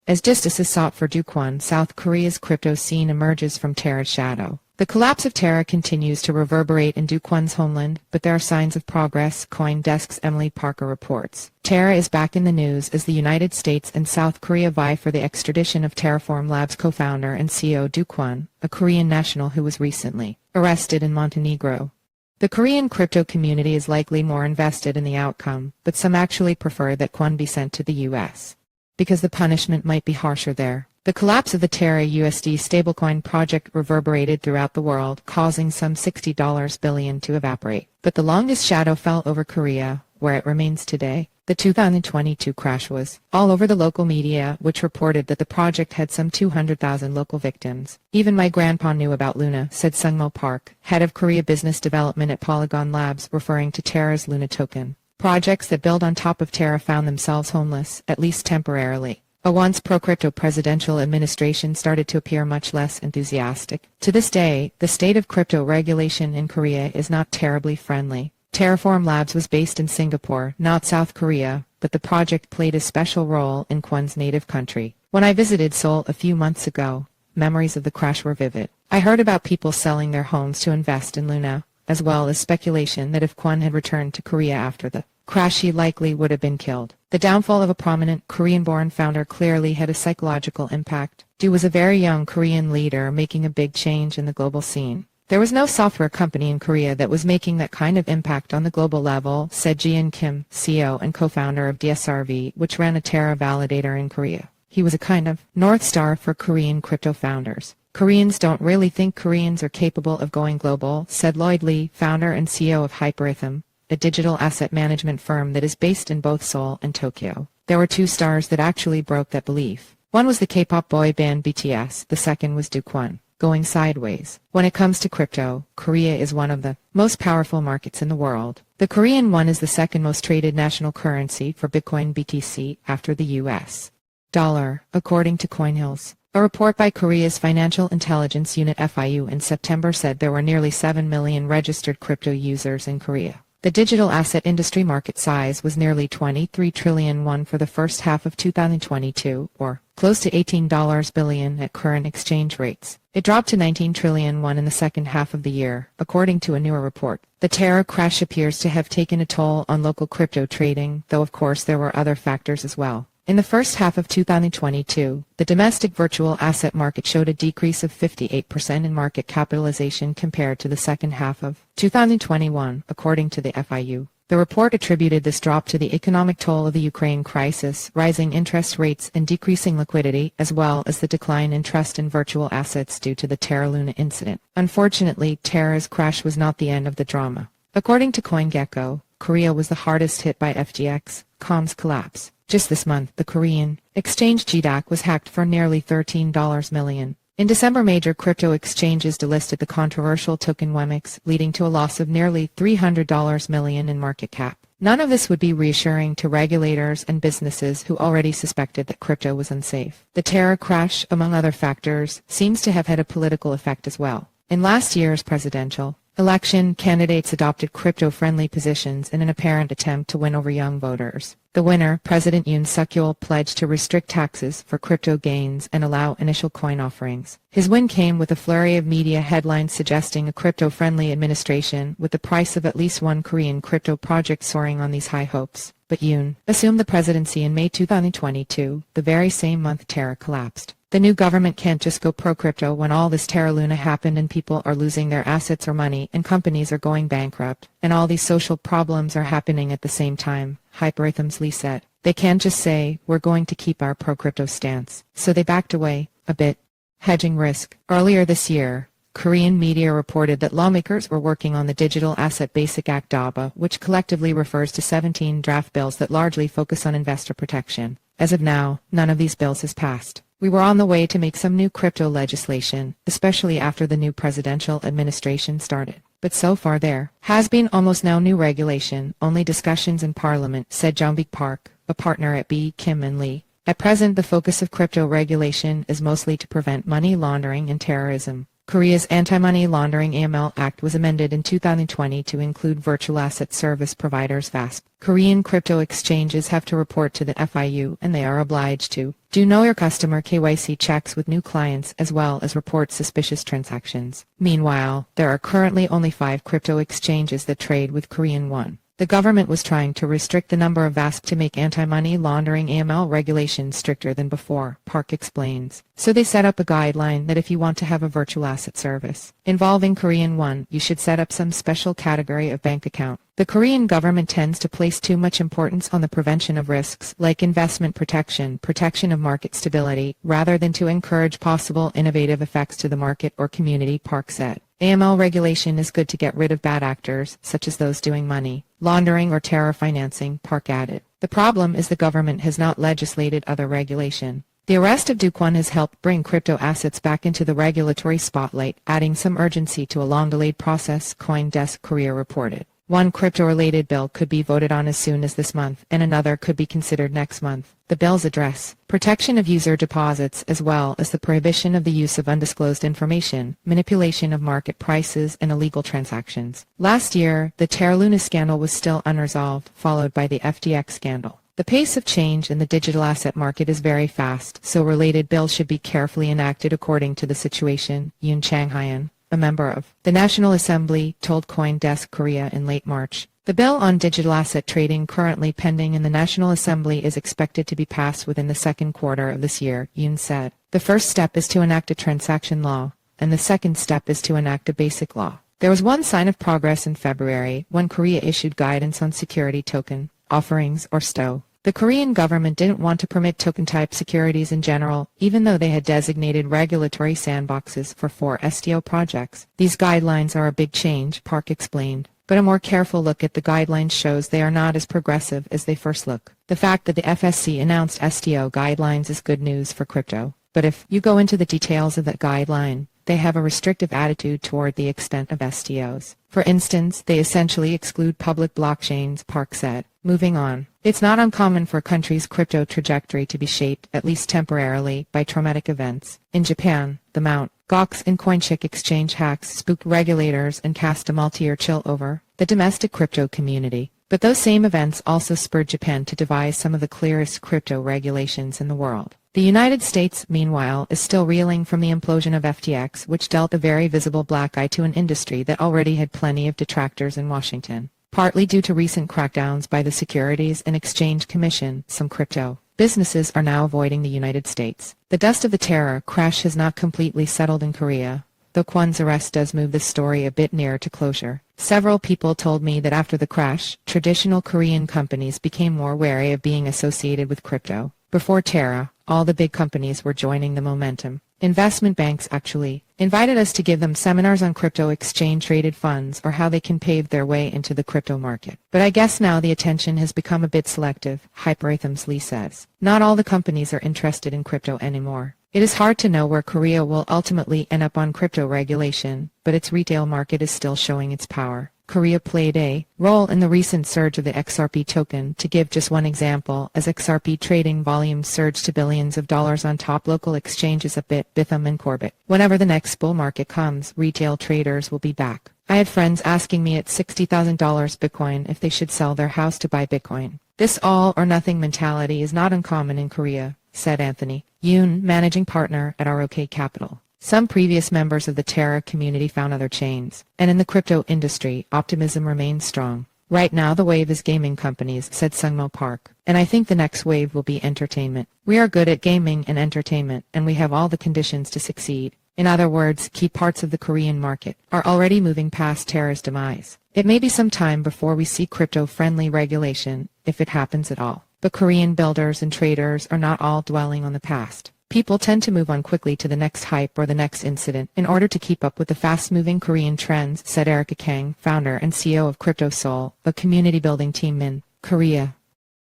As justice is sought for Do Kwon, South Korea's crypto scene emerges from Terra's shadow. The collapse of Terra continues to reverberate in Do Kwon's homeland, but there are signs of progress, CoinDesk's Emily Parker reports. Terra is back in the news as the United States and South Korea vie for the extradition of Terraform Labs co-founder and CEO Do Kwon, a Korean national who was recently arrested in Montenegro. The Korean crypto community is likely more invested in the outcome, but some actually prefer that Kwon be sent to the U.S. because the punishment might be harsher there. The collapse of the terraUSD stablecoin project reverberated throughout the world, causing some $60 billion to evaporate. But the longest shadow fell over Korea, where it remains today. The 2022 crash was all over the local media, which reported that the project had some 200,000 local victims. Even my grandpa knew about Luna, said SungMo Park, head of Korea business development at Polygon Labs, referring to Terra's Luna token. Projects that build on top of Terra found themselves homeless, at least temporarily. A once pro-crypto presidential administration started to appear much less enthusiastic. To this day, the state of crypto regulation in Korea is not terribly friendly. Terraform Labs was based in Singapore, not South Korea, but the project played a special role in Kwon's native country. When I visited Seoul a few months ago, memories of the crash were vivid. I heard about people selling their homes to invest in Luna, as well as speculation that if Kwon had returned to Korea after the crash he likely would have been killed. The downfall of a prominent Korean-born founder clearly had a psychological impact. Do was a very young Korean leader making a big change in the global scene. There was no software company in Korea that was making that kind of impact on the global level, said Jian Kim, CEO and co-founder of DSRV, which ran a Terra validator in Korea. He was a kind of North Star for Korean crypto founders. Koreans don't really think Koreans are capable of going global, said Lloyd Lee, founder and CEO of Hyperithm, a digital asset management firm that is based in both Seoul and Tokyo. There were two stars that actually broke that belief. One was the K-pop boy band BTS, the second was Do Kwon. Going sideways. When it comes to crypto, Korea is one of the most powerful markets in the world. The Korean won is the second most traded national currency for Bitcoin BTC after the US dollar, according to CoinHills. A report by Korea's Financial Intelligence Unit FIU in September said there were nearly 7 million registered crypto users in Korea. The digital asset industry market size was nearly 23 trillion won for the first half of 2022, or close to $18 billion at current exchange rates. It dropped to 19 trillion won in the second half of the year, according to a newer report. The Terra crash appears to have taken a toll on local crypto trading, though of course there were other factors as well. In the first half of 2022, the domestic virtual asset market showed a decrease of 58% in market capitalization compared to the second half of 2021, according to the FIU. The report attributed this drop to the economic toll of the Ukraine crisis, rising interest rates and decreasing liquidity, as well as the decline in trust in virtual assets due to the Terra Luna incident. Unfortunately, Terra's crash was not the end of the drama. According to CoinGecko, Korea was the hardest hit by FTX.com's collapse. Just this month, the Korean exchange GDAC was hacked for nearly $13 million. In December, major crypto exchanges delisted the controversial token WEMX, leading to a loss of nearly $300 million in market cap. None of this would be reassuring to regulators and businesses who already suspected that crypto was unsafe. The Terra crash, among other factors, seems to have had a political effect as well. In last year's presidential election, candidates adopted crypto-friendly positions in an apparent attempt to win over young voters. The winner, President Yoon Suk-yeol, pledged to restrict taxes for crypto gains and allow initial coin offerings. His win came with a flurry of media headlines suggesting a crypto-friendly administration, with the price of at least one Korean crypto project soaring on these high hopes. But Yoon assumed the presidency in May 2022, the very same month Terra collapsed. The new government can't just go pro-crypto when all this Terra Luna happened and people are losing their assets or money and companies are going bankrupt, and all these social problems are happening at the same time, Hyperithm's Lee said. They can't just say, we're going to keep our pro-crypto stance. So they backed away a bit, hedging risk. Earlier this year, Korean media reported that lawmakers were working on the Digital Asset Basic Act (DABA), which collectively refers to 17 draft bills that largely focus on investor protection. As of now, none of these bills has passed. We were on the way to make some new crypto legislation, especially after the new presidential administration started. But so far there has been almost no new regulation, only discussions in Parliament, said SungMo Park, a partner at B. Kim and Lee. At present, the focus of crypto regulation is mostly to prevent money laundering and terrorism. Korea's Anti-Money Laundering AML Act was amended in 2020 to include virtual asset service providers VASP. Korean crypto exchanges have to report to the FIU, and they are obliged to do Know Your Customer KYC checks with new clients as well as report suspicious transactions. Meanwhile, there are currently only 5 crypto exchanges that trade with Korean won. The government was trying to restrict the number of VASP to make anti-money laundering AML regulations stricter than before, Park explains. So they set up a guideline that if you want to have a virtual asset service involving Korean won, you should set up some special category of bank account. The Korean government tends to place too much importance on the prevention of risks, like investment protection, protection of market stability, rather than to encourage possible innovative effects to the market or community, Park said. AML regulation is good to get rid of bad actors, such as those doing money laundering or terror financing, Park added. The problem is the government has not legislated other regulation. The arrest of Do Kwon has helped bring crypto assets back into the regulatory spotlight, adding some urgency to a long-delayed process, CoinDesk Korea reported. One crypto-related bill could be voted on as soon as this month, and another could be considered next month. The bills address protection of user deposits as well as the prohibition of the use of undisclosed information, manipulation of market prices, and illegal transactions. Last year, the Terra scandal was still unresolved, followed by the FTX scandal. The pace of change in the digital asset market is very fast, so related bills should be carefully enacted according to the situation, Yoon Chang-hyun, a member of the National Assembly, told CoinDesk Korea in late March. The bill on digital asset trading currently pending in the National Assembly is expected to be passed within the second quarter of this year, Yoon said. The first step is to enact a transaction law, and the second step is to enact a basic law. There was one sign of progress in February when Korea issued guidance on security token offerings or STO. The Korean government didn't want to permit token-type securities in general, even though they had designated regulatory sandboxes for 4 STO projects. These guidelines are a big change, Park explained, but a more careful look at the guidelines shows they are not as progressive as they first look. The fact that the FSC announced STO guidelines is good news for crypto, but if you go into the details of that guideline, they have a restrictive attitude toward the extent of STOs. For instance, they essentially exclude public blockchains, Park said. Moving on. It's not uncommon for a country's crypto trajectory to be shaped, at least temporarily, by traumatic events. In Japan, the Mt. Gox and Coincheck exchange hacks spooked regulators and cast a multi-year chill over the domestic crypto community. But those same events also spurred Japan to devise some of the clearest crypto regulations in the world. The United States, meanwhile, is still reeling from the implosion of FTX, which dealt a very visible black eye to an industry that already had plenty of detractors in Washington. Partly due to recent crackdowns by the Securities and Exchange Commission, some crypto businesses are now avoiding the United States. The dust of the Terra crash has not completely settled in Korea, though Kwon's arrest does move the story a bit nearer to closure. Several people told me that after the crash, traditional Korean companies became more wary of being associated with crypto. Before Terra, all the big companies were joining the momentum. Investment banks actually invited us to give them seminars on crypto exchange-traded funds or how they can pave their way into the crypto market. But I guess now the attention has become a bit selective, Hyperatham's Lee says. Not all the companies are interested in crypto anymore. It is hard to know where Korea will ultimately end up on crypto regulation, but its retail market is still showing its power. Korea played a role in the recent surge of the XRP token. To give just one example, as XRP trading volumes surged to billions of dollars on top local exchanges of Bitham and Corbett. Whenever the next bull market comes, retail traders will be back. I had friends asking me at $60,000 Bitcoin if they should sell their house to buy Bitcoin. This all-or-nothing mentality is not uncommon in Korea, said Anthony Yoon, managing partner at ROK Capital. Some previous members of the Terra community found other chains, and in the crypto industry, optimism remains strong. Right now the wave is gaming companies, said SungMo Park, and I think the next wave will be entertainment. We are good at gaming and entertainment, and we have all the conditions to succeed. In other words, key parts of the Korean market are already moving past Terra's demise. It may be some time before we see crypto-friendly regulation, if it happens at all. But Korean builders and traders are not all dwelling on the past. People tend to move on quickly to the next hype or the next incident in order to keep up with the fast-moving Korean trends, said Erica Kang, founder and CEO of Crypto Seoul, a community-building team in Korea.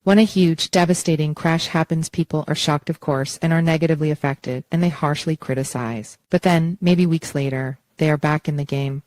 When a huge, devastating crash happens, people are shocked, of course, and are negatively affected, and they harshly criticize. But then, maybe weeks later, they are back in the game.